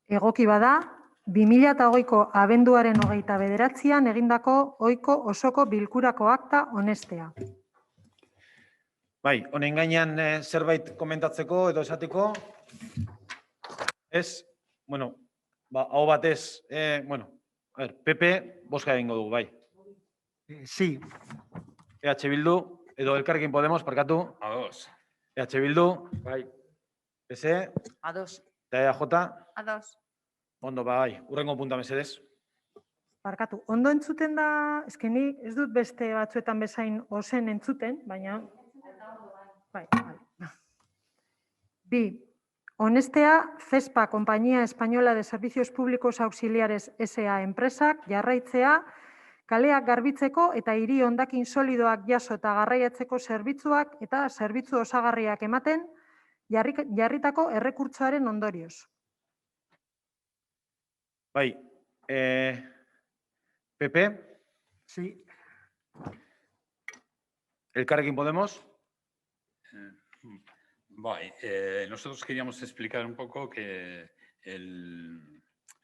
Egoki bada, 2008ko abenduaren 29an egindako ohiko osoko bilkurako akta onestea. Bai, honen gainean zerbait komentatzeko edo esateko? Ez, bueno, hau batez, PP, bozka egingo dugu, bai. Sí. EH Bildu, edo Elkarrekin Podemos, parkatu. Ados. EH Bildu. Bai. PSE. Ados. Eta EAJ. Ados. Ondo, bai, urrengo punta mesedez. Barkatu, ondo entzuten da, eskeni ez dut beste batzuetan bezain ozen entzuten, baina... Bai. 2. Honestea, CESPA, Compañía Española de Servicios Públicos Auxiliares S.A. enpresak jarraitzea, kaleak garbitzeko eta hiri hondakin solidoak jaso eta garraiatzeko zerbitzuak eta zerbitzu osagarriak ematen jarritako errekurtsoaren ondorioz. Bai, PP. Sí. Elkarrekin Podemos. Nosotros queríamos explicar un poco que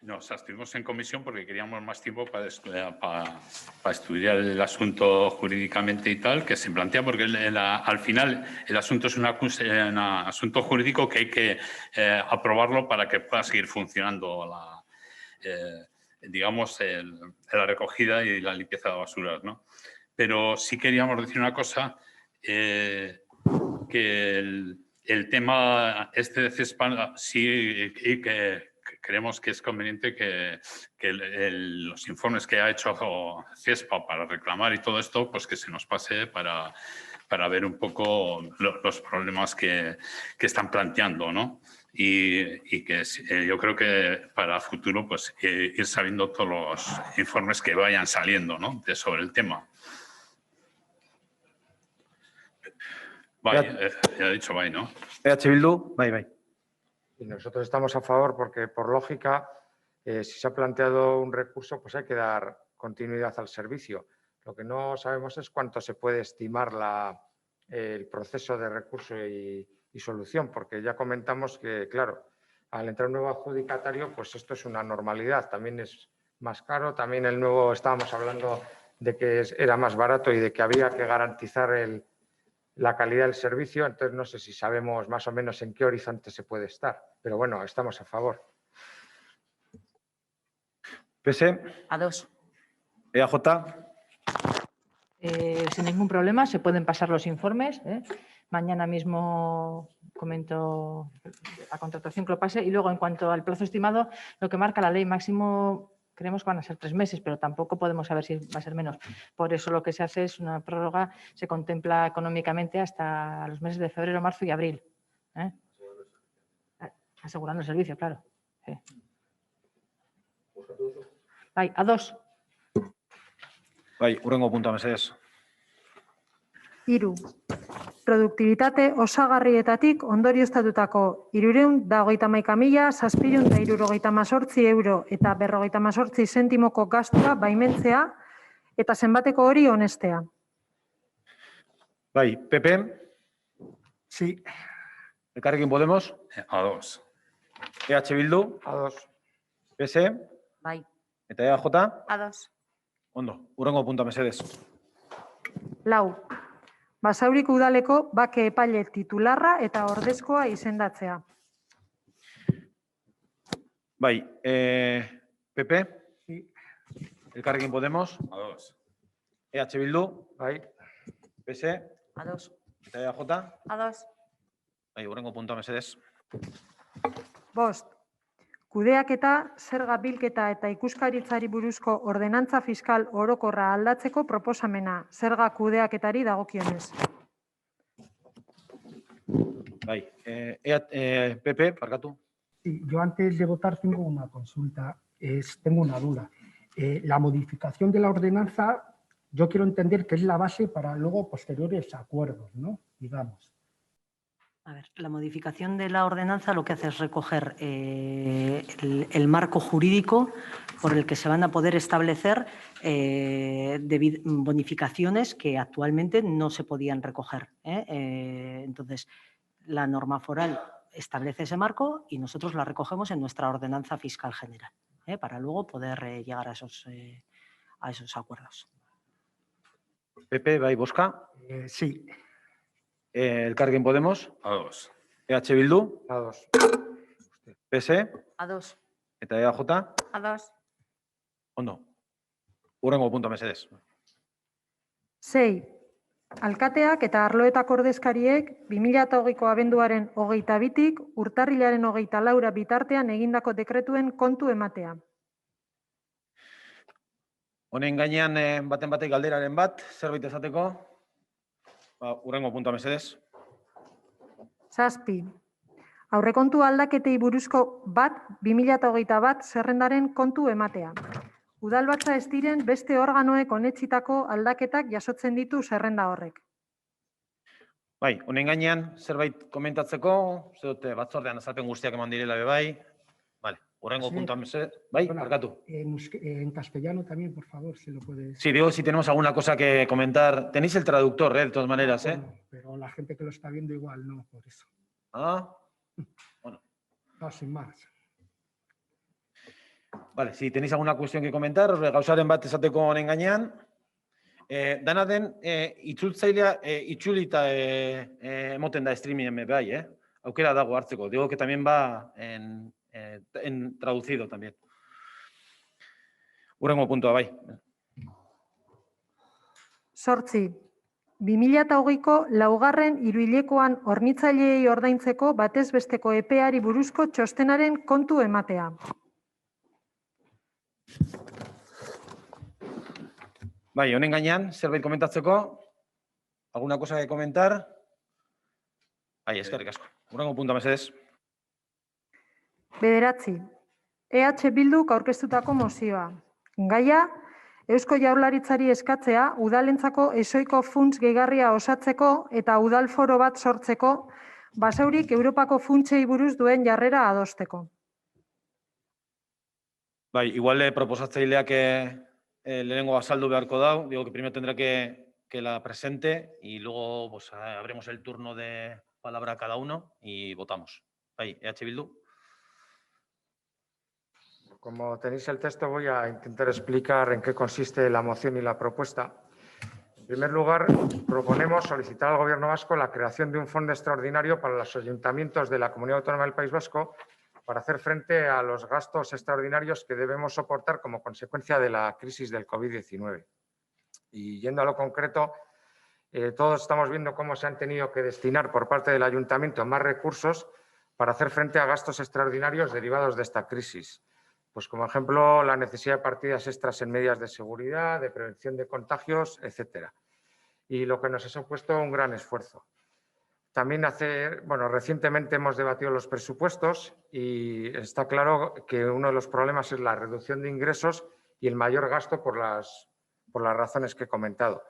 nos abstuvimos en comisión porque queríamos más tiempo para estudiar el asunto jurídicamente y tal, que se plantea porque al final el asunto es un asunto jurídico que hay que aprobarlo para que pueda seguir funcionando la recogida y la limpieza de basuras, ¿no? Pero sí queríamos decir una cosa, que el tema de CESPA sí que creemos que es conveniente que los informes que ha hecho CESPA para reclamar y todo esto, pues que se nos pase para ver un poco los problemas que están planteando, ¿no? Y que yo creo que para el futuro pues ir sabiendo todos los informes que vayan saliendo, ¿no? sobre el tema. Bai, ya he dicho bai, ¿no? EH Bildu, bai. Y nosotros estamos a favor porque, por lógica, si se ha planteado un recurso, pues hay que dar continuidad al servicio. Lo que no sabemos es cuánto se puede estimar el proceso de recurso y solución, porque ya comentamos que, claro, al entrar un nuevo adjudicatario, pues esto es una normalidad. También es más caro, también el nuevo, estábamos hablando de que era más barato y de que había que garantizar la calidad del servicio, entonces no sé si sabemos más o menos en qué horizonte se puede estar, pero bueno, estamos a favor. PSE. Ados. EAJ. Sin ningún problema, se pueden pasar los informes. Mañana mismo comento la contratación que lo pase y luego en cuanto al plazo estimado, lo que marca la ley máximo creemos que van a ser 3 meses, pero tampoco podemos saber si va a ser menos. Por eso lo que se hace es una prórroga, se contempla económicamente hasta los meses de febrero, marzo y abril. Asegurando el servicio, claro. Sí. Bai, ados. Bai, urrengo punta mesedez. 3. Produktibitate osagarrietatik ondorioztatutako 351.778 euro eta 58 zentimoko gastua baimentzea eta zenbateko hori honestea. Bai, PP. Sí. Elkarrekin Podemos. Ados. EH Bildu. Ados. PSE. Bai. Eta EAJ. Ados. Ondo, urrengo punta mesedez. 4. Basauriko udaleko bake epaile titularra eta ordezkoa izendatzea. Bai, PP. Sí. Elkarrekin Podemos. Ados. EH Bildu. Bai. PSE. Ados. Eta EAJ. Ados. Bai, urrengo punta mesedez. 5. Kudeaketa, zerga bilketa eta ikuskaritzari buruzko ordenantza fiskal orokorra aldatzeko proposamena zerga kudeaketari dagokionez. Bai, PP, parkatu. Sí, yo antes de votar tengo una consulta, tengo una duda. La modificación de la ordenanza, yo quiero entender que es la base para luego posteriores acuerdos, ¿no? Digamos. A ver, la modificación de la ordenanza lo que hace es recoger el marco jurídico por el que se van a poder establecer bonificaciones que actualmente no se podían recoger. Entonces, la norma foral establece ese marco y nosotros la recogemos en nuestra ordenanza fiscal general, para luego poder llegar a esos acuerdos. PP, bai, bozka. Sí, Elkarrekin Podemos, Ados. EH Bildu, Ados. PSE A2. eta EAJ. A2. Ondo. Hurrengo puntua mesedez. 6. Alkateak eta arloetako ordezkariek 2008ko abenduaren 22tik urtarrilaren 24 bitartean egindako dekretuen kontu ematea. Honen gainean baten batek galderaren bat, zerbait esateko. Hurrengo puntua mesedez. 7. Aurrekontu aldaketei buruzko 2021 zerrendaren kontu ematea. Udalbatza ez diren beste organoek onetsitako aldaketak jasotzen ditu zerrenda horrek. Bai, honen gainean zerbait komentatzeko, dute batzordean azalpen guztiak eman direla be bai. Vale, hurrengo Sí. puntua mesedez. Bai, Perdona, markatu. en castellano también, por favor, si lo puedes. Sí, digo si tenemos alguna cosa que comentar. Tenéis el traductor, de todas maneras, ¿eh? Bueno, pero la gente que lo está viendo igual no, por eso. Ah, No, sin más. vale, si tenéis alguna cuestión que comentar, gauzaren bat esateko honen gainean. Dana den, itzultzailea itzulita emoten da streamingen bai, aukera dago hartzeko. Digo que también va en traducido también. Hurrengo puntua, bai. 8. 2008ko laugarren hiruhilekoan hornitzaileei ordaintzeko batez besteko epeari buruzko txostenaren kontu ematea. Bai, honen gainean, zerbait komentatzeko? Alguna cosa que comentar? Bai, eskerrik asko. Hurrengo puntua mesedez. 9. EH Bilduk aurkeztutako mozioa. Gaia, Eusko Jaurlaritzari eskatzea udalentzako ezohiko funts gehigarria osatzeko eta udalforo bat sortzeko, Basaurik Europako funtsei buruz duen jarrera adosteko. Bai, igual proposatzaileak lehenengo azaldu beharko dau. Digo que primero tendrá que la presente y luego pues, abrimos el turno de palabra a cada uno y votamos. Bai, EH Bildu. Como tenéis el texto, voy a intentar explicar en qué consiste la moción y la propuesta. En primer lugar, proponemos solicitar al Gobierno vasco la creación de un fondo extraordinario para los ayuntamientos de la Comunidad Autónoma del País Vasco para hacer frente a los gastos extraordinarios que debemos soportar como consecuencia de la crisis del COVID-19. Y yendo a lo concreto, todos estamos viendo cómo se han tenido que destinar por parte del ayuntamiento más recursos para hacer frente a gastos extraordinarios derivados de esta crisis. Pues como ejemplo, la necesidad de partidas extras en medidas de seguridad, de prevención de contagios, etcétera. Y lo que nos ha supuesto un gran esfuerzo. También recientemente hemos debatido los presupuestos y está claro que uno de los problemas es la reducción de ingresos y el mayor gasto por las razones que he comentado.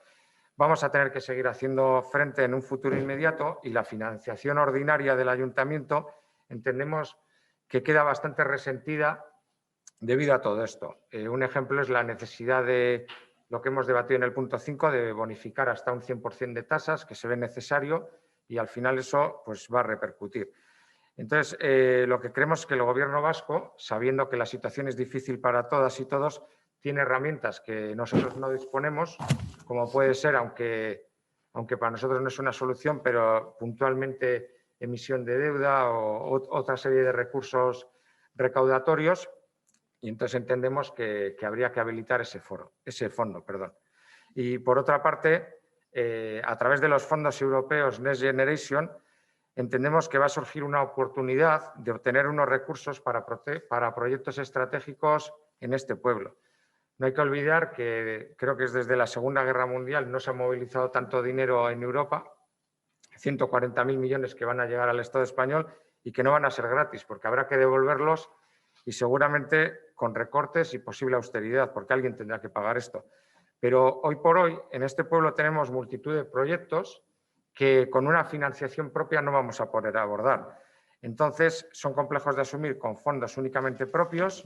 Vamos a tener que seguir haciendo frente en un futuro inmediato y la financiación ordinaria del ayuntamiento entendemos que queda bastante resentida debido a todo esto. Un ejemplo es la necesidad de lo que hemos debatido en el punto 5 de bonificar hasta un 100% de tasas que se ve necesario y al final eso pues, va a repercutir. Entonces, lo que creemos es que el Gobierno vasco, sabiendo que la situación es difícil para todas y todos, tiene herramientas que nosotros no disponemos, como puede ser, aunque para nosotros no es una solución, pero puntualmente emisión de deuda o otra serie de recursos recaudatorios. Y entonces entendemos que habría que habilitar ese fondo. Y por otra parte, a través de los fondos europeos Next Generation, entendemos que va a surgir una oportunidad de obtener unos recursos para proyectos estratégicos en este pueblo. No hay que olvidar que creo que es desde la Segunda Guerra Mundial no se ha movilizado tanto dinero en Europa, 140.000 millones que van a llegar al Estado español y que no van a ser gratis, porque habrá que devolverlos y seguramente con recortes y posible austeridad, porque alguien tendrá que pagar esto. Pero hoy por hoy, en este pueblo tenemos multitud de proyectos que con una financiación propia no vamos a poder abordar. Entonces, son complejos de asumir con fondos únicamente propios,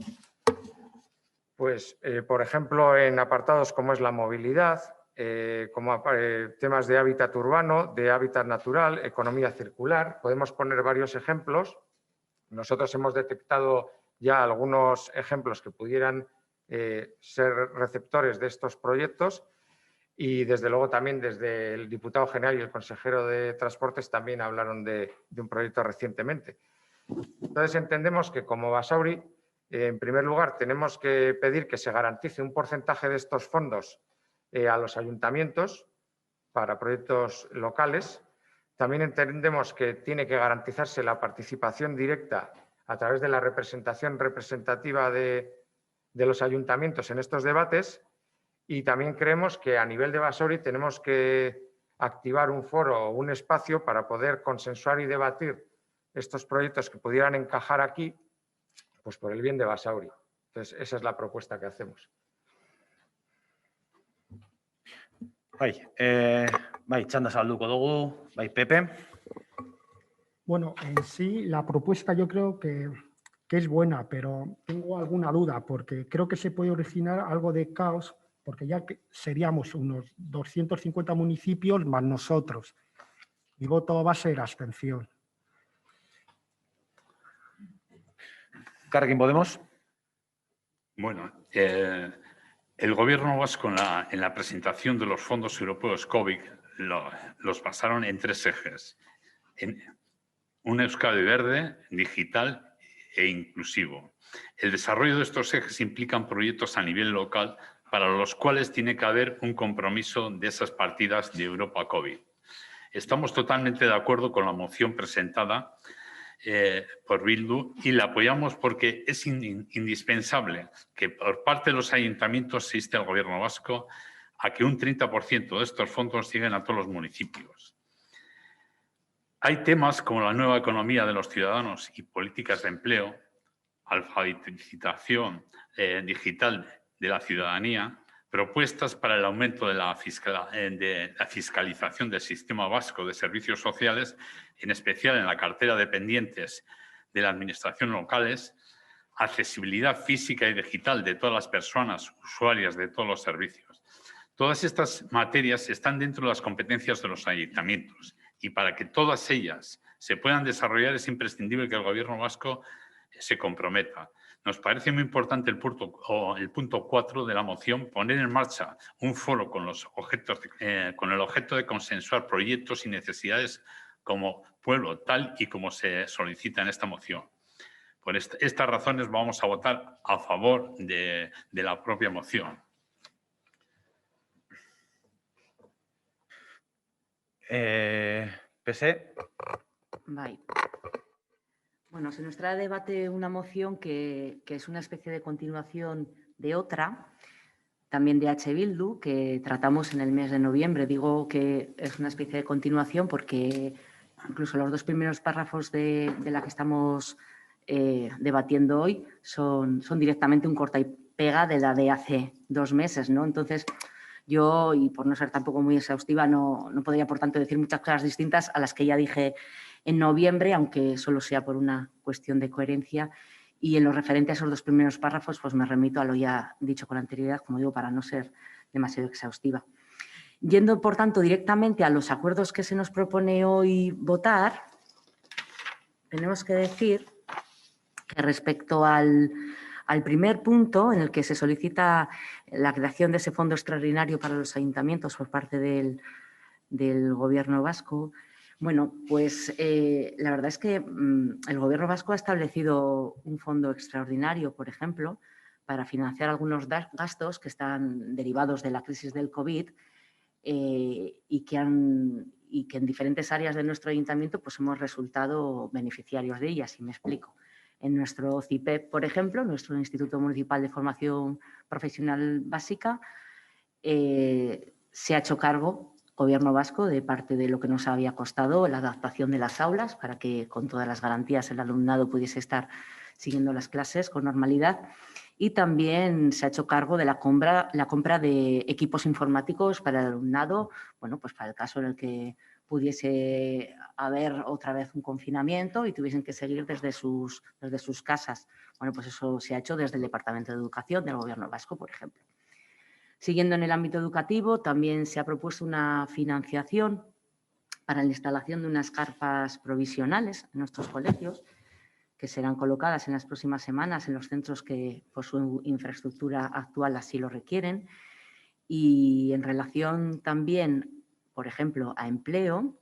pues, por ejemplo, en apartados como es la movilidad, como temas de hábitat urbano, de hábitat natural, economía circular. Podemos poner varios ejemplos. Nosotros hemos detectado ya algunos ejemplos que pudieran ser receptores de estos proyectos y, desde luego, también desde el diputado general y el consejero de Transportes también hablaron de un proyecto recientemente. Entonces, entendemos que como Basauri, en primer lugar, tenemos que pedir que se garantice un porcentaje de estos fondos a los ayuntamientos para proyectos locales. También entendemos que tiene que garantizarse la participación directa a través de la representación representativa de los ayuntamientos en estos debates, y también creemos que a nivel de Basauri tenemos que activar un foro o un espacio para poder consensuar y debatir estos proyectos que pudieran encajar aquí, pues por el bien de Basauri. Entonces, esa es la propuesta que hacemos. Bai, txanda salduko dugu, bai, Pepe. Bueno, en sí la propuesta yo creo que es buena, pero tengo alguna duda porque creo que se puede originar algo de caos, porque ya que seríamos unos 250 municipios más nosotros. Mi voto va a ser abstención. Elkarrekin Podemos. Bueno, el Gobierno vasco en la presentación de los fondos europeos COVID los basaron en 3 ejes. Un Euskadi verde, digital e inclusivo. El desarrollo de estos ejes implican proyectos a nivel local para los cuales tiene que haber un compromiso de esas partidas de Europa COVID. Estamos totalmente de acuerdo con la moción presentada por Bildu y la apoyamos porque es indispensable que por parte de los ayuntamientos se inste al Gobierno vasco a que un 30% de estos fondos lleguen a todos los municipios. Hay temas como la nueva economía de los ciudadanos y políticas de empleo, alfabetización digital de la ciudadanía, propuestas para el aumento de la fiscalización del sistema vasco de servicios sociales, en especial en la cartera de pendientes de la administración locales, accesibilidad física y digital de todas las personas usuarias de todos los servicios. Todas estas materias están dentro de las competencias de los ayuntamientos y para que todas ellas se puedan desarrollar es imprescindible que el Gobierno vasco se comprometa. Nos parece muy importante el punto 4 de la moción, poner en marcha un foro con el objeto de consensuar proyectos y necesidades como pueblo, tal y como se solicita en esta moción. Por estas razones vamos a votar a favor de la propia moción. PC. Bai. Bueno, se nos trae a debate una moción que es una especie de continuación de otra, también de H. Bildu, que tratamos en el mes de noviembre. Digo que es una especie de continuación porque incluso los 2 primeros párrafos de la que estamos debatiendo hoy son directamente un corta y pega de la de hace 2 meses, ¿no? Entonces, yo, y por no ser tampoco muy exhaustiva, no podría, por tanto, decir muchas cosas distintas a las que ya dije en noviembre, aunque solo sea por una cuestión de coherencia. Y en lo referente a esos 2 primeros párrafos, pues me remito a lo ya dicho con anterioridad, como digo, para no ser demasiado exhaustiva. Yendo, por tanto, directamente a los acuerdos que se nos propone hoy votar, tenemos que decir que respecto al primer punto, en el que se solicita la creación de ese fondo extraordinario para los ayuntamientos por parte del Gobierno vasco, bueno, pues la verdad es que el Gobierno vasco ha establecido un fondo extraordinario, por ejemplo, para financiar algunos gastos que están derivados de la crisis del COVID y que en diferentes áreas de nuestro ayuntamiento pues hemos resultado beneficiarios de ellas, y me explico. En nuestro CIPEP, por ejemplo, nuestro Instituto Municipal de Formación Profesional Básica, se ha hecho cargo Gobierno vasco de parte de lo que nos había costado la adaptación de las aulas para que con todas las garantías el alumnado pudiese estar siguiendo las clases con normalidad, y también se ha hecho cargo de la compra de equipos informáticos para el alumnado, bueno, pues para el caso en el que pudiese haber otra vez un confinamiento y tuviesen que seguir desde sus casas. Bueno, pues eso se ha hecho desde el Departamento de Educación del Gobierno vasco, por ejemplo. Siguiendo en el ámbito educativo, también se ha propuesto una financiación para la instalación de unas carpas provisionales en nuestros colegios, que serán colocadas en las próximas semanas en los centros que por su infraestructura actual así lo requieren. Y en relación también, por ejemplo, a empleo,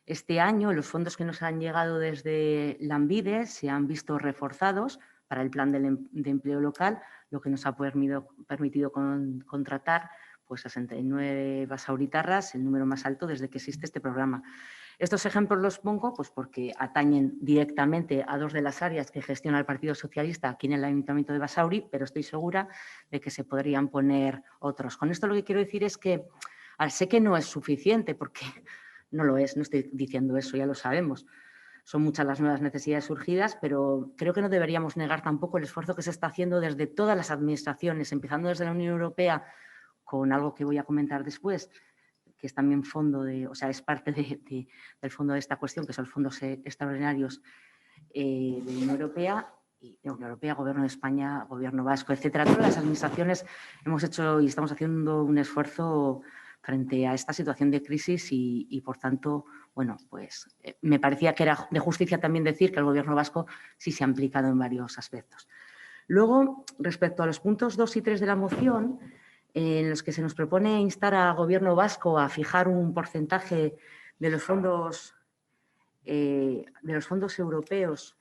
este año los fondos que nos han llegado desde Lanbide se han visto reforzados para el plan de empleo local, lo que nos ha permitido contratar pues 69 basauritarras, el número más alto desde que existe este programa. Estos ejemplos los pongo pues porque atañen directamente a dos de las áreas que gestiona el Partido Socialista aquí en el Ayuntamiento de Basauri, pero estoy segura de que se podrían poner otros. Con esto lo que quiero decir es que sé que no es suficiente, porque no lo es, no estoy diciendo eso, ya lo sabemos. Son muchas las nuevas necesidades surgidas, pero creo que no deberíamos negar tampoco el esfuerzo que se está haciendo desde todas las administraciones, empezando desde la Unión Europea, con algo que voy a comentar después, que es también es parte del fondo de esta cuestión, que son los fondos extraordinarios de la Unión Europea, Gobierno de España, Gobierno vasco, etcétera. Todas las administraciones hemos hecho y estamos haciendo un esfuerzo frente a esta situación de crisis y por tanto, bueno, pues me parecía que era de justicia también decir que el Gobierno vasco sí se ha implicado en varios aspectos. Luego, respecto a los puntos 2 y 3 de la moción, en los que se nos propone instar al Gobierno vasco a fijar un porcentaje de los fondos europeos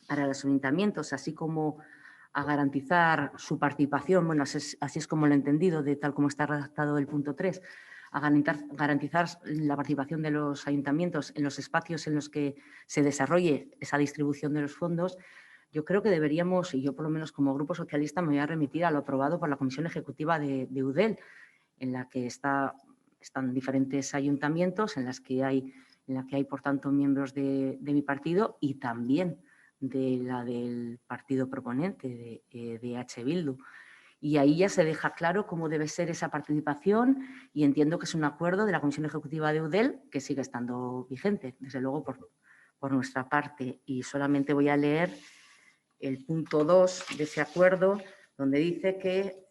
para los ayuntamientos, así como a garantizar su participación, bueno, así es como lo he entendido, de tal como está redactado el punto 3, a garantizar la participación de los ayuntamientos en los espacios en los que se desarrolle esa distribución de los fondos. Yo creo que deberíamos, y yo por lo menos como Grupo Socialista me voy a remitir a lo aprobado por la Comisión Ejecutiva de EUDEL, en la que están diferentes ayuntamientos, en la que hay, por tanto, miembros de mi partido y también de la del partido proponente, de H. Bildu. Y ahí ya se deja claro cómo debe ser esa participación y entiendo que es un acuerdo de la Comisión Ejecutiva de EUDEL que sigue estando vigente, desde luego por nuestra parte. Y solamente voy a leer el punto 2 de ese acuerdo, donde dice que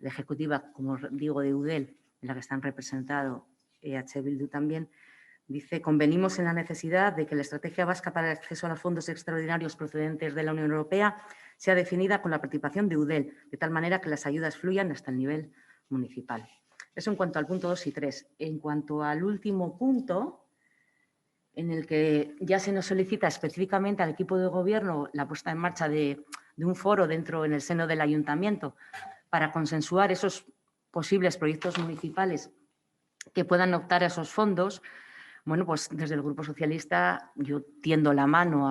la Ejecutiva, como digo, de EUDEL, en la que están representados H. Bildu también, dice: convenimos en la necesidad de que la estrategia vasca para el acceso a los fondos extraordinarios procedentes de la Unión Europea sea definida con la participación de EUDEL, de tal manera que las ayudas fluyan hasta el nivel municipal. Eso en cuanto al punto 2 y 3. En cuanto al último punto, en el que ya se nos solicita específicamente al equipo de gobierno la puesta en marcha de un foro en el seno del ayuntamiento para consensuar esos posibles proyectos municipales que puedan optar a esos fondos. Bueno, pues desde el Grupo Socialista yo tiendo la mano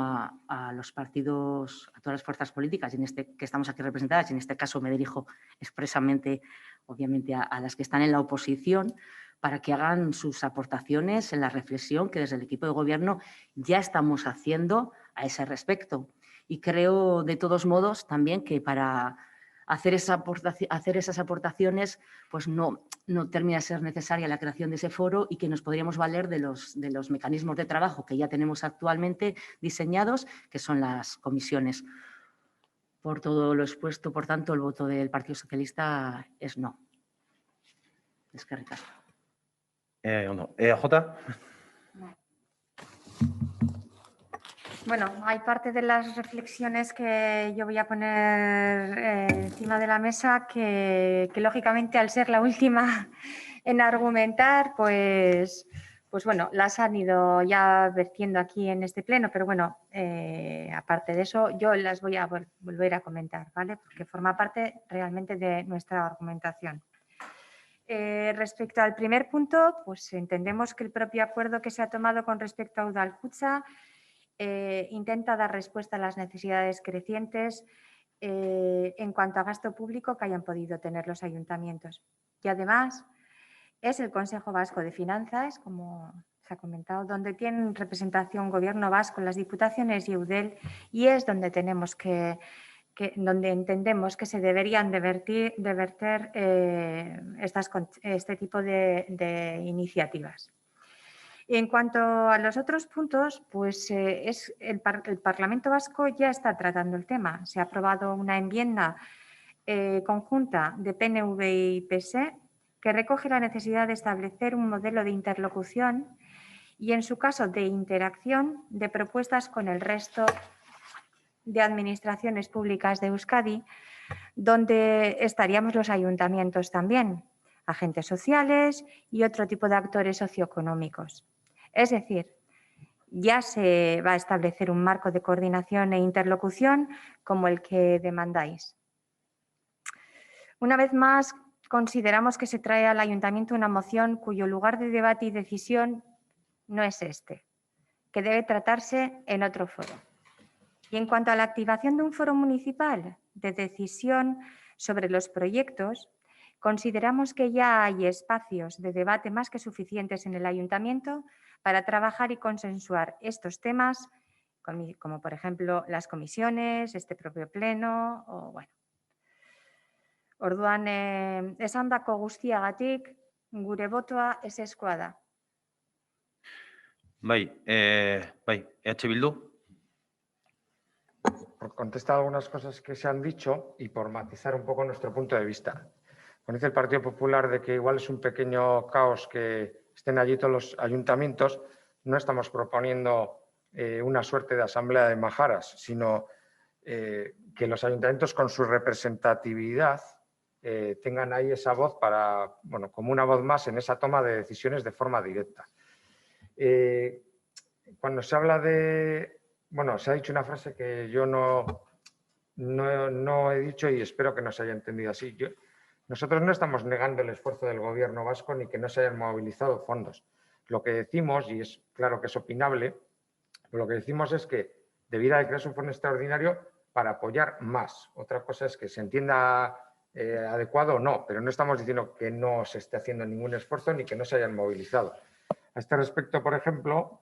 a los partidos, a todas las fuerzas políticas que estamos aquí representadas, y en este caso me dirijo expresamente, obviamente, a las que están en la oposición, para que hagan sus aportaciones en la reflexión que desde el equipo de gobierno ya estamos haciendo a ese respecto. Y creo, de todos modos, también que para hacer esas aportaciones pues no termina de ser necesaria la creación de ese foro y que nos podríamos valer de los mecanismos de trabajo que ya tenemos actualmente diseñados, que son las comisiones. Por todo lo expuesto, por tanto, el voto del Partido Socialista es no. Eskerrik asko. Jota. Bueno, hay parte de las reflexiones que yo voy a poner encima de la mesa que lógicamente, al ser la última en argumentar, pues bueno, las han ido ya vertiendo aquí en este pleno, pero bueno, aparte de eso, yo las voy a volver a comentar, ¿vale? Porque forma parte realmente de nuestra argumentación. Respecto al primer punto, pues entendemos que el propio acuerdo que se ha tomado con respecto a Udalkutxa intenta dar respuesta a las necesidades crecientes en cuanto a gasto público que hayan podido tener los ayuntamientos. Y además es el Consejo Vasco de Finanzas, como se ha comentado, donde tienen representación Gobierno vasco, las diputaciones y EUDEL, y es donde donde entendemos que se deberían de verter este tipo de iniciativas. En cuanto a los otros puntos, pues el Parlamento Vasco ya está tratando el tema. Se ha aprobado una enmienda conjunta de PNV y PSE que recoge la necesidad de establecer un modelo de interlocución y, en su caso, de interacción de propuestas con el resto de administraciones públicas de Euskadi, donde estaríamos los ayuntamientos también, agentes sociales y otro tipo de actores socioeconómicos. Es decir, ya se va a establecer un marco de coordinación e interlocución como el que demandáis. Una vez más, consideramos que se trae al ayuntamiento una moción cuyo lugar de debate y decisión no es este, que debe tratarse en otro foro. Y en cuanto a la activación de un foro municipal de decisión sobre los proyectos, consideramos que ya hay espacios de debate más que suficientes en el ayuntamiento para trabajar y consensuar estos temas, como por ejemplo las comisiones, este propio pleno, o bueno. Orduan, esandako guztiagatik, gure botoa ezezkoa da. Bai, EH Bildu. Por contestar algunas cosas que se han dicho y por matizar un poco nuestro punto de vista. Cuando dice el Partido Popular de que igual es un pequeño caos que estén allí todos los ayuntamientos, no estamos proponiendo una suerte de asamblea de majaras, sino que los ayuntamientos con su representatividad tengan ahí esa voz para, bueno, como una voz más en esa toma de decisiones de forma directa. Cuando se habla de, bueno, se ha dicho una frase que yo no he dicho y espero que no se haya entendido así. Nosotros no estamos negando el esfuerzo del Gobierno vasco ni que no se hayan movilizado fondos. Lo que decimos, y es claro que es opinable, pero lo que decimos es que debiera de crearse un fondo extraordinario para apoyar más. Otra cosa es que se entienda adecuado o no, pero no estamos diciendo que no se esté haciendo ningún esfuerzo ni que no se hayan movilizado. A este respecto, por ejemplo,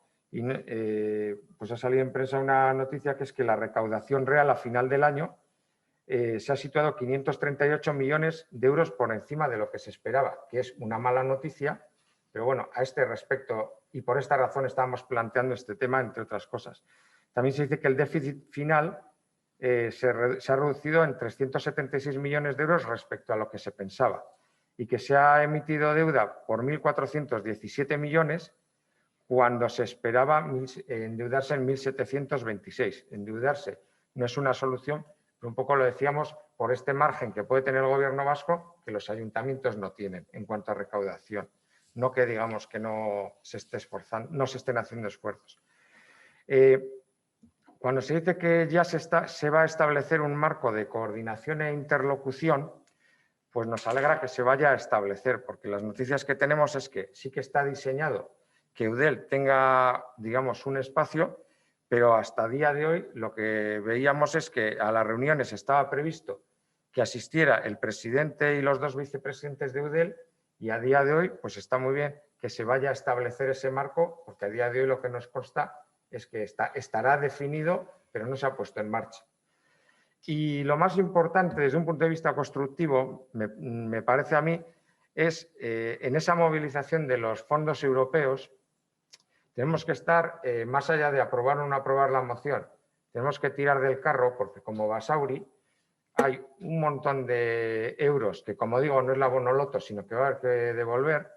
pues ha salido en prensa una noticia que es que la recaudación real a final del año se ha situado 538 millones de euros por encima de lo que se esperaba, que es una mala noticia, pero bueno, a este respecto y por esta razón estábamos planteando este tema, entre otras cosas. También se dice que el déficit final se ha reducido en 376 millones de euros respecto a lo que se pensaba y que se ha emitido deuda por 1.417 millones cuando se esperaba endeudarse en 1.726. Endeudarse no es una solución, pero un poco lo decíamos por este margen que puede tener el Gobierno vasco que los ayuntamientos no tienen en cuanto a recaudación. No que digamos que no se esté esforzando, no se estén haciendo esfuerzos. Cuando se dice que ya se va a establecer un marco de coordinación e interlocución, pues nos alegra que se vaya a establecer, porque las noticias que tenemos es que sí que está diseñado que Eudel tenga, digamos, un espacio, pero hasta día de hoy lo que veíamos es que a las reuniones estaba previsto que asistiera el presidente y los dos vicepresidentes de Eudel y a día de hoy pues está muy bien que se vaya a establecer ese marco, porque a día de hoy lo que nos consta es que estará definido, pero no se ha puesto en marcha. Y lo más importante desde un punto de vista constructivo, me parece a mí, es en esa movilización de los fondos europeos, tenemos que estar, más allá de aprobar o no aprobar la moción, tenemos que tirar del carro porque como Basauri hay un montón de euros que, como digo, no es la bonoloto, sino que va a haber que devolver.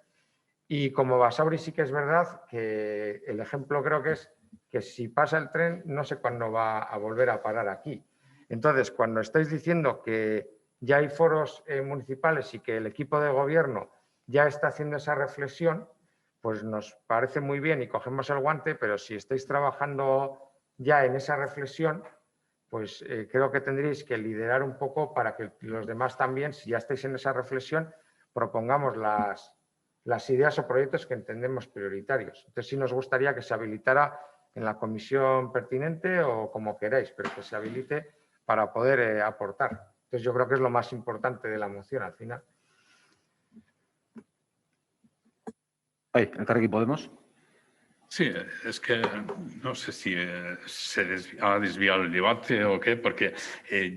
Y como Basauri sí que es verdad que el ejemplo creo que es que si pasa el tren no sé cuándo va a volver a parar aquí. Entonces, cuando estáis diciendo que ya hay foros municipales y que el equipo de gobierno ya está haciendo esa reflexión, pues nos parece muy bien y cogemos el guante, pero si estáis trabajando ya en esa reflexión, pues creo que tendréis que liderar un poco para que los demás también, si ya estáis en esa reflexión, propongamos las ideas o proyectos que entendemos prioritarios. Entonces sí nos gustaría que se habilitara en la comisión pertinente o como queráis, pero que se habilite para poder aportar. Entonces yo creo que es lo más importante de la moción al final. Elkarrekin Podemos. Sí, es que no sé si se ha desviado el debate o qué, porque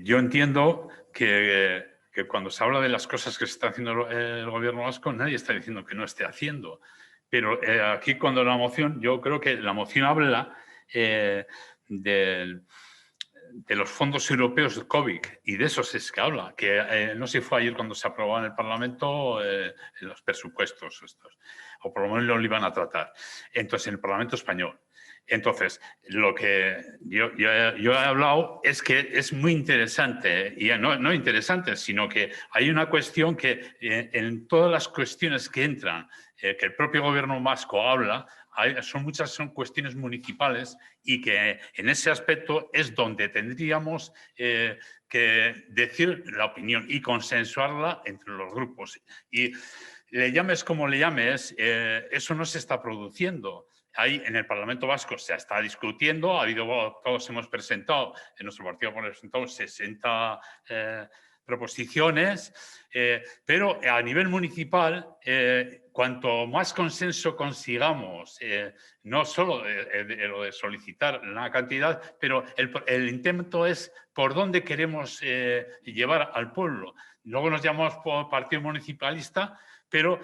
yo entiendo que cuando se habla de las cosas que se está haciendo el Gobierno vasco, nadie está diciendo que no esté haciendo. Pero aquí cuando la moción, yo creo que la moción habla de los fondos europeos de COVID, y de esos es que habla, que no sé si fue ayer cuando se aprobó en el Parlamento los presupuestos estos, o por lo menos lo iban a tratar, entonces en el Parlamento español. Entonces, lo que yo he hablado es que es muy interesante, y no interesante, sino que hay una cuestión que en todas las cuestiones que entran, que el propio gobierno vasco habla, son cuestiones municipales y que en ese aspecto es donde tendríamos que decir la opinión y consensuarla entre los grupos. Y le llames como le llames, eso no se está produciendo. Ahí en el Parlamento Vasco se está discutiendo, todos hemos presentado, en nuestro partido hemos presentado 60 proposiciones, pero a nivel municipal, cuanto más consenso consigamos, no solo lo de solicitar la cantidad, pero el intento es por dónde queremos llevar al pueblo. Luego nos llamamos partido municipalista, pero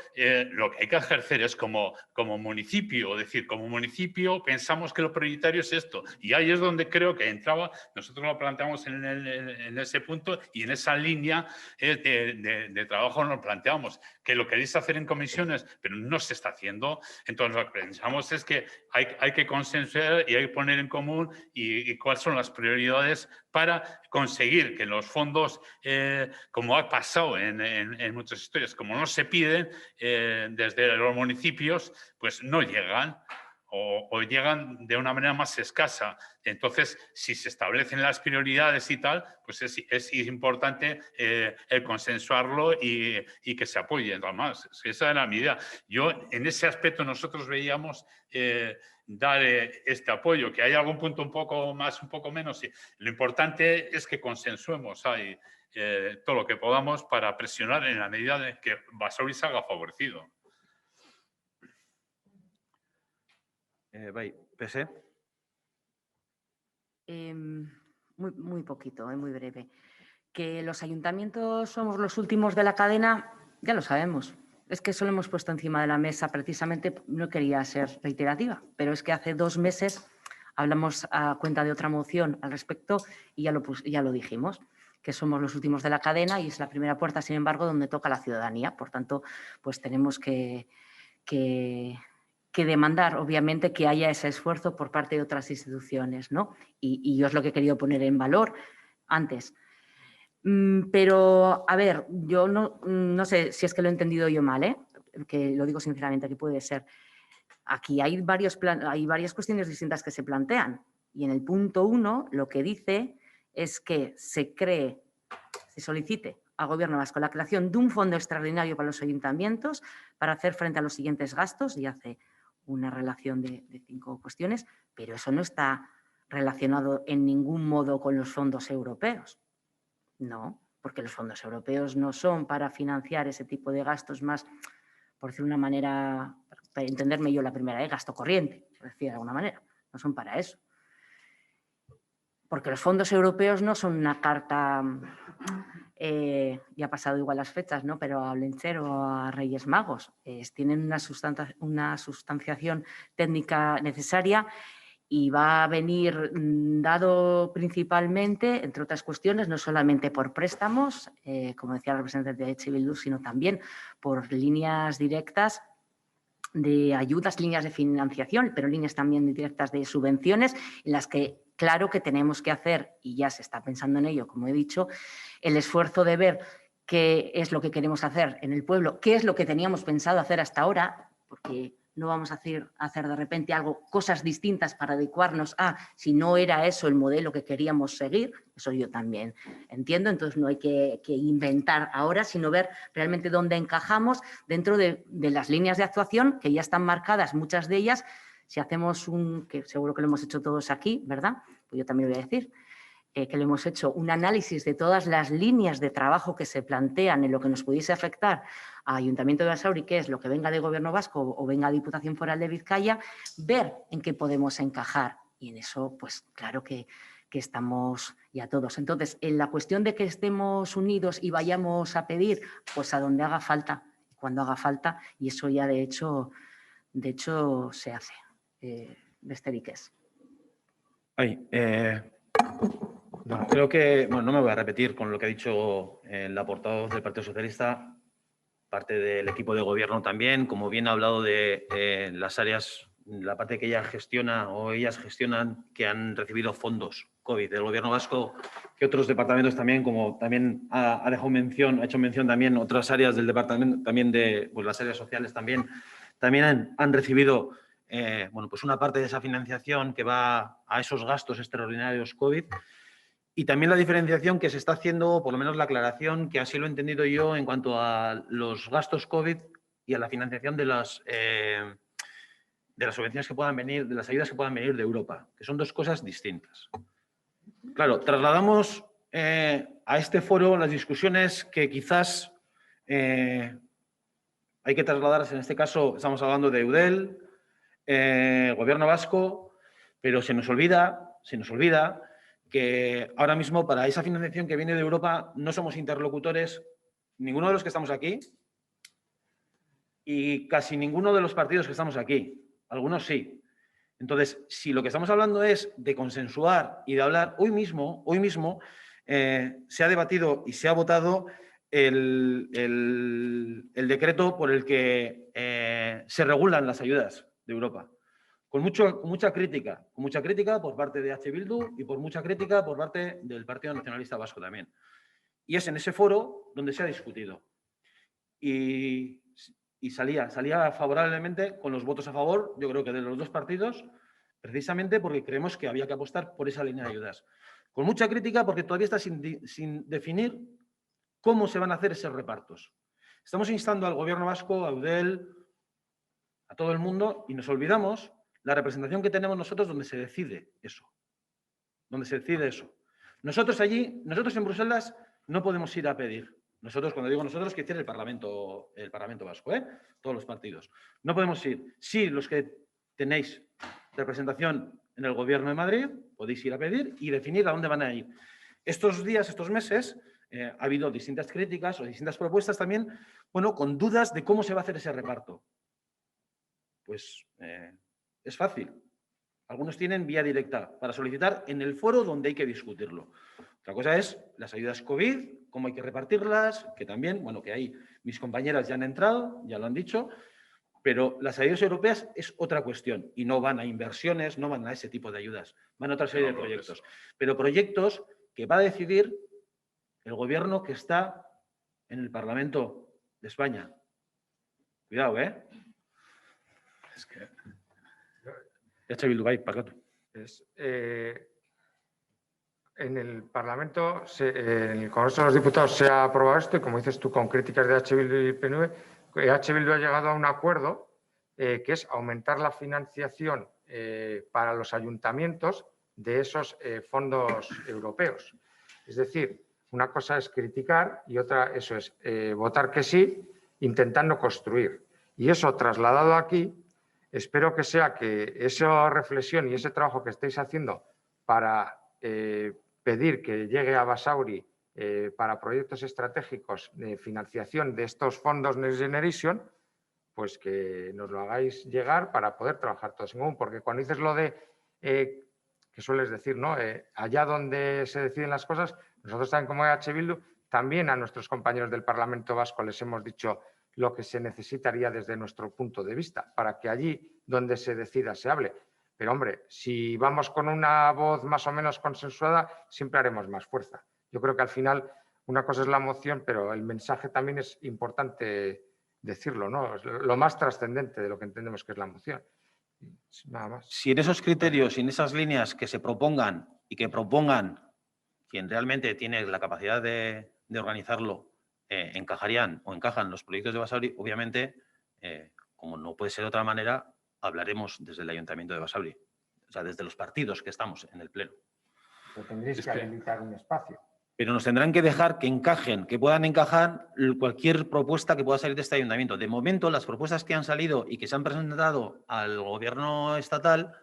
lo que hay que ejercer es como municipio, es decir, como municipio pensamos que lo prioritario es esto. Y ahí es donde creo que entraba, nosotros lo planteamos en ese punto y en esa línea de trabajo nos planteamos que lo queréis hacer en comisiones, pero no se está haciendo. Entonces lo que pensamos es que hay que consensuar y hay que poner en común y cuáles son las prioridades para conseguir que los fondos, como ha pasado en muchas historias, como no se piden desde los municipios, pues no llegan o llegan de una manera más escasa. Entonces, si se establecen las prioridades y tal, pues es importante el consensuarlo y que se apoyen. Además, esa era mi idea. Yo, en ese aspecto, nosotros veíamos dar este apoyo, que hay algún punto un poco más, un poco menos. Lo importante es que consensuemos ahí todo lo que podamos para presionar en la medida de que Basauri salga favorecido. PC. Muy poquito, muy breve. Que los ayuntamientos somos los últimos de la cadena, ya lo sabemos. Es que eso lo hemos puesto encima de la mesa precisamente, no quería ser reiterativa, pero es que hace 2 meses hablamos a cuenta de otra moción al respecto y ya lo dijimos, que somos los últimos de la cadena y es la primera puerta, sin embargo, donde toca la ciudadanía. Por tanto, pues tenemos que demandar, obviamente, que haya ese esfuerzo por parte de otras instituciones, ¿no? Y yo es lo que he querido poner en valor antes. Pero, a ver, yo no sé si es que lo he entendido yo mal, que lo digo sinceramente, que puede ser. Aquí hay varias cuestiones distintas que se plantean y en el punto 1 lo que dice es que se solicite al Gobierno vasco la creación de un fondo extraordinario para los ayuntamientos para hacer frente a los siguientes gastos y hace una relación de 5 cuestiones, pero eso no está relacionado en ningún modo con los fondos europeos. No, porque los fondos europeos no son para financiar ese tipo de gastos más, por decir de una manera, para entenderme yo la primera, gasto corriente, por decir de alguna manera, no son para eso. Porque los fondos europeos no son una carta, ya ha pasado igual las fechas, ¿no? Pero a Blencher o a Reyes Magos. Tienen una sustanciación técnica necesaria y va a venir dado principalmente, entre otras cuestiones, no solamente por préstamos, como decía el representante de H. Bildu, sino también por líneas directas de ayudas, líneas de financiación, pero líneas también directas de subvenciones, en las que claro que tenemos que hacer, y ya se está pensando en ello, como he dicho, el esfuerzo de ver qué es lo que queremos hacer en el pueblo, qué es lo que teníamos pensado hacer hasta ahora, porque no vamos a hacer de repente cosas distintas para adecuarnos a si no era eso el modelo que queríamos seguir, eso yo también entiendo, entonces no hay que inventar ahora, sino ver realmente dónde encajamos dentro de las líneas de actuación que ya están marcadas, muchas de ellas, si hacemos que seguro que lo hemos hecho todos aquí, ¿verdad? Pues yo también lo voy a decir, que le hemos hecho un análisis de todas las líneas de trabajo que se plantean en lo que nos pudiese afectar a Ayuntamiento de Basauri, que es lo que venga de Gobierno Vasco o venga a Diputación Foral de Vizcaya, ver en qué podemos encajar. Y en eso, pues claro que estamos ya todos. Entonces, en la cuestión de que estemos unidos y vayamos a pedir, pues a donde haga falta, cuando haga falta, y eso ya de hecho se hace. Besterik ez. Bueno, creo que, bueno, no me voy a repetir con lo que ha dicho la portavoz del Partido Socialista, parte del equipo de gobierno también, como bien ha hablado de las áreas, la parte que ella gestiona o ellas gestionan, que han recibido fondos COVID del gobierno vasco, que otros departamentos también, como también ha dejado mención, ha hecho mención también otras áreas del departamento, también de pues, las áreas sociales también han recibido bueno, pues una parte de esa financiación que va a esos gastos extraordinarios COVID. Y también la diferenciación que se está haciendo, por lo menos la aclaración, que así lo he entendido yo en cuanto a los gastos COVID y a la financiación de las subvenciones que puedan venir, de las ayudas que puedan venir de Europa, que son dos cosas distintas. Claro, trasladamos a este foro las discusiones que quizás hay que trasladarse. En este caso estamos hablando de Eudel, Gobierno vasco, pero se nos olvida que ahora mismo para esa financiación que viene de Europa no somos interlocutores ninguno de los que estamos aquí y casi ninguno de los partidos que estamos aquí. Algunos sí. Entonces, si lo que estamos hablando es de consensuar y de hablar, hoy mismo se ha debatido y se ha votado el decreto por el que se regulan las ayudas de Europa. Con mucha crítica por parte de H. Bildu y por mucha crítica por parte del Partido Nacionalista Vasco también. Y es en ese foro donde se ha discutido. Y salía favorablemente con los votos a favor, yo creo que de los dos partidos, precisamente porque creemos que había que apostar por esa línea de ayudas. Con mucha crítica porque todavía está sin definir cómo se van a hacer esos repartos. Estamos instando al Gobierno vasco, a Eudel, a todo el mundo, y nos olvidamos la representación que tenemos nosotros donde se decide eso. Nosotros en Bruselas, no podemos ir a pedir. Nosotros, cuando digo nosotros, quiere decir el Parlamento vasco, todos los partidos. No podemos ir. Sí, los que tenéis representación en el Gobierno de Madrid, podéis ir a pedir y definir a dónde van a ir. Estos días, estos meses, ha habido distintas críticas o distintas propuestas también, bueno, con dudas de cómo se va a hacer ese reparto. Pues es fácil. Algunos tienen vía directa para solicitar en el foro donde hay que discutirlo. Otra cosa es las ayudas COVID, cómo hay que repartirlas, que también, bueno, que ahí mis compañeras ya han entrado, ya lo han dicho, pero las ayudas europeas es otra cuestión y no van a inversiones, no van a ese tipo de ayudas, van a otra serie de proyectos. Pero proyectos que va a decidir el gobierno que está en el Parlamento de España. Cuidado, ¿eh? Es que... En el Parlamento, en el Congreso de los Diputados se ha aprobado esto y, como dices tú, con críticas de H. Bildu y PNV, H. Bildu ha llegado a un acuerdo que es aumentar la financiación para los ayuntamientos de esos fondos europeos. Es decir, una cosa es criticar y otra eso es votar que sí, intentando construir. Y eso trasladado aquí, espero que sea que esa reflexión y ese trabajo que estáis haciendo para pedir que llegue a Basauri para proyectos estratégicos de financiación de estos fondos Next Generation, pues que nos lo hagáis llegar para poder trabajar todos en común. Porque cuando dices lo de, que sueles decir, ¿no? Allá donde se deciden las cosas, nosotros también como H. Bildu, también a nuestros compañeros del Parlamento Vasco les hemos dicho lo que se necesitaría desde nuestro punto de vista, para que allí donde se decida se hable. Pero, hombre, si vamos con una voz más o menos consensuada, siempre haremos más fuerza. Yo creo que al final una cosa es la moción, pero el mensaje también es importante decirlo, ¿no? Es lo más trascendente de lo que entendemos que es la moción. Nada más. Si en esos criterios y en esas líneas que se propongan y que propongan quien realmente tiene la capacidad de organizarlo, encajarían o encajan los proyectos de Basauri, obviamente, como no puede ser de otra manera, hablaremos desde el Ayuntamiento de Basauri, o sea, desde los partidos que estamos en el Pleno. Pero tendréis que habilitar un espacio. Pero nos tendrán que dejar que encajen, que puedan encajar cualquier propuesta que pueda salir de este ayuntamiento. De momento, las propuestas que han salido y que se han presentado al gobierno estatal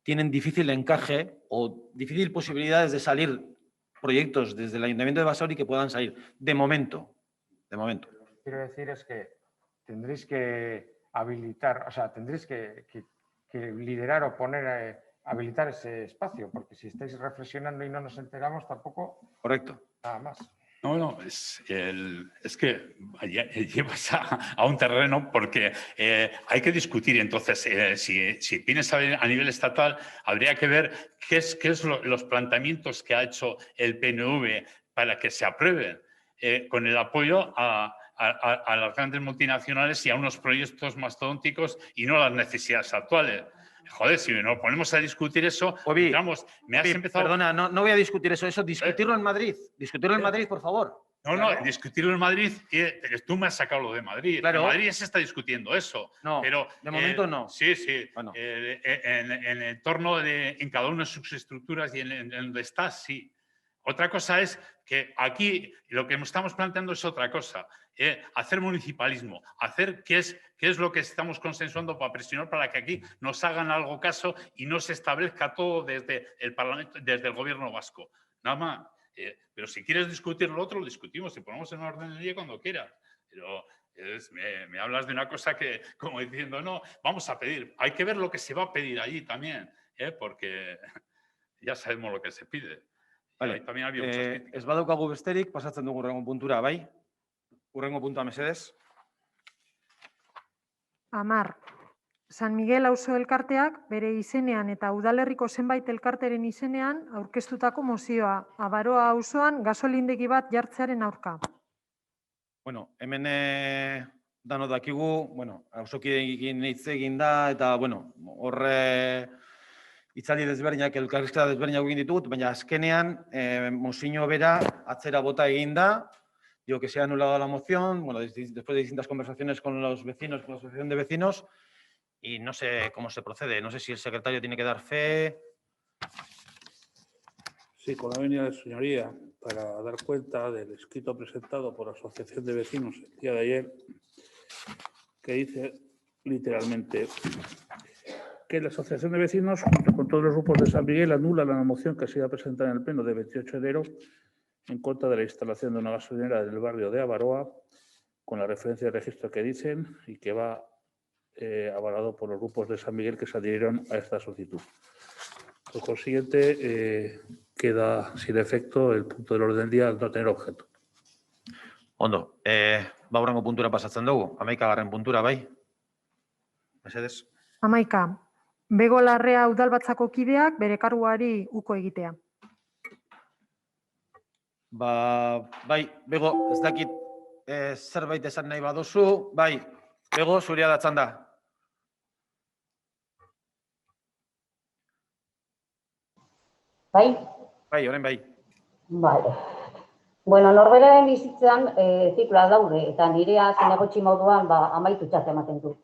tienen difícil encaje o difícil posibilidades de salir proyectos desde el Ayuntamiento de Basauri que puedan salir. De momento. Lo que quiero decir es que tendréis que habilitar, o sea, tendréis que liderar o poner habilitar ese espacio, porque si estáis reflexionando y no nos enteramos, tampoco Correcto. nada más. No, es que llevas a un terreno porque hay que discutir. Entonces, si vienes a nivel estatal, habría que ver qué es los planteamientos que ha hecho el PNV para que se aprueben con el apoyo a las grandes multinacionales y a unos proyectos mastodónticos y no a las necesidades actuales. Joder, si nos ponemos a discutir eso, Obi, digamos, me has empezado... Perdona, no voy a discutir eso, discutirlo en Madrid. Discutirlo en Madrid, por favor. No, discutirlo en Madrid, tú me has sacado lo de Madrid. Claro. En Madrid se está discutiendo eso. No, pero, de momento no. Sí. Bueno. En el torno en cada una de sus estructuras y en donde estás, sí. Otra cosa es que aquí lo que estamos planteando es otra cosa. Hacer municipalismo, hacer qué es lo que estamos consensuando para presionar para que aquí nos hagan algo caso y no se establezca todo desde el Parlamento, desde el Gobierno vasco. Nada más. Pero si quieres discutir lo otro, lo discutimos y ponemos en orden del día cuando quieras. Pero me hablas de una cosa que, como diciendo, no, vamos a pedir. Hay que ver lo que se va a pedir allí también, porque ya sabemos lo que se pide. Vale. También había muchas críticas. Ez badaukagu besterik, pasatzen dugu hurrengo puntura, bai? Hurrengo puntua, mesedez. 10. San Miguel auzo elkarteak bere izenean eta udalerriko zenbait elkarteren izenean aurkeztutako mozioa Abaroa auzoan gasolindegi bat jartzearen aurka. Bueno, hemen dano dakigu, auzokideekin hitz egin da, eta, horre hitzaldi desberdinak, elkarrizketa desberdinak egin ditut, baina azkenean mozio bera atzera bota egin da, digo que se ha anulado la moción, después de distintas conversaciones con los vecinos, con la asociación de vecinos, y no sé cómo se procede, no sé si el secretario tiene que dar fe. Sí, con la venia de señoría, para dar cuenta del escrito presentado por la Asociación de Vecinos el día de ayer, que dice literalmente que la Asociación de Vecinos, junto con todos los grupos de San Miguel, anula la moción que se iba a presentar en el pleno de 28 de enero en contra de la instalación de una gasolinera del barrio de Abaroa, con la referencia de registro que dicen y que va avalado por los grupos de San Miguel que se adhirieron a esta solicitud. Por consiguiente, queda sin efecto el punto del orden del día al no tener objeto. Ondo, hurrengo puntura pasatzen dugu, 11. puntura, bai? Mesedez. 11. Bego Larrea udalbatzako kideak bere karguari uko egitea. Bai, Bego, ez dakit zerbait esan nahi baduzu, bai, Bego, zurea datzan da. Bai? Bai, orain bai. Vale. Bueno, norberaren bizitzan zikloa daude, eta nirea zinegotxi moduan amaitutxat ematen du.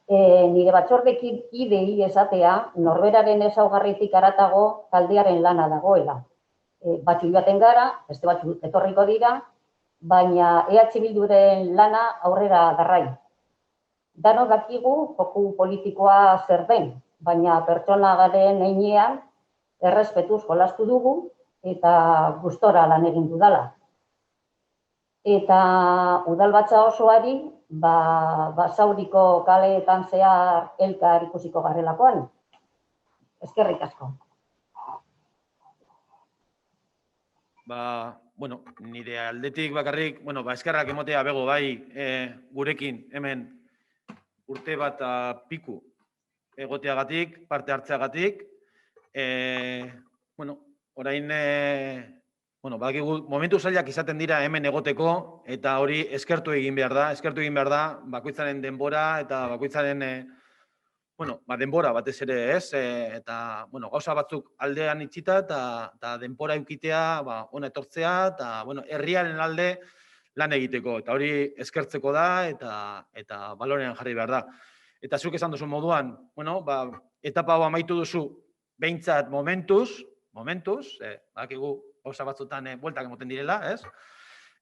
Nire batzordekidei esatea, norberaren ezaugarritik haratago taldearen lana dagoela. Batzu joaten gara, beste batzu etorriko dira, baina EH Bilduren lana aurrera darrai. Dano dakigu joku politikoa zer den, baina pertsona garen heinean errespetuz jolastu dugu eta gustora lan egin dudala. Eta udalbatza osoari, Basauriko kaleetan zehar elkar ikusiko garrelakoan. Eskerrik asko. Nire aldetik bakarrik, eskerrak emotea Bego bai gurekin hemen urte bat piku egoteagatik, parte hartzeagatik. Orain, momentu zailak izaten dira hemen egoteko, eta hori eskertu egin behar da, bakoitzaren denbora, eta bakoitzaren, denbora batez ere ez, eta, gauza batzuk aldean itxita, eta denbora eukitea, ona etortzea, eta, herriaren alde lan egiteko, eta hori eskertzeko da, eta balorean jarri behar da. Eta zuk esan duzu moduan, etapa hau amaitu duzu, behintzat momentuz, bakigu gauza batzutan bueltak emoten direla, ez?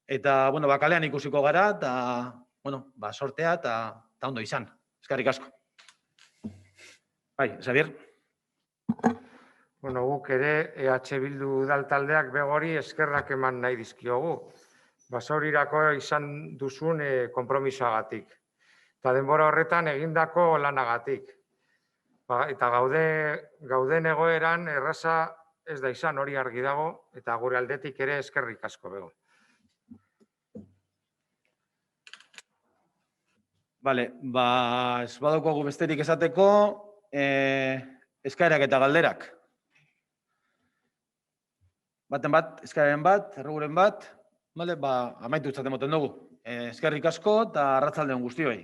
Eta, kalean ikusiko gara, eta, sortea, eta ondo izan. Eskerrik asko. Bai, Xavier? Guk ere EH Bildu udaltaldeak Begori eskerrak eman nahi dizkiogu. Basaurirako izan duzun konpromisoagatik. Eta denbora horretan egindako lanagatik. Eta gauden egoeran erraza ez da izan, hori argi dago, eta gure aldetik ere eskerrik asko bego. Bale, ez badaukagu besterik esateko, eskaerak eta galderak. Eskaeren bat, erroguren bat, amaitu itzaten moten dugu. Eskerrik asko eta arratsalde on guztioi.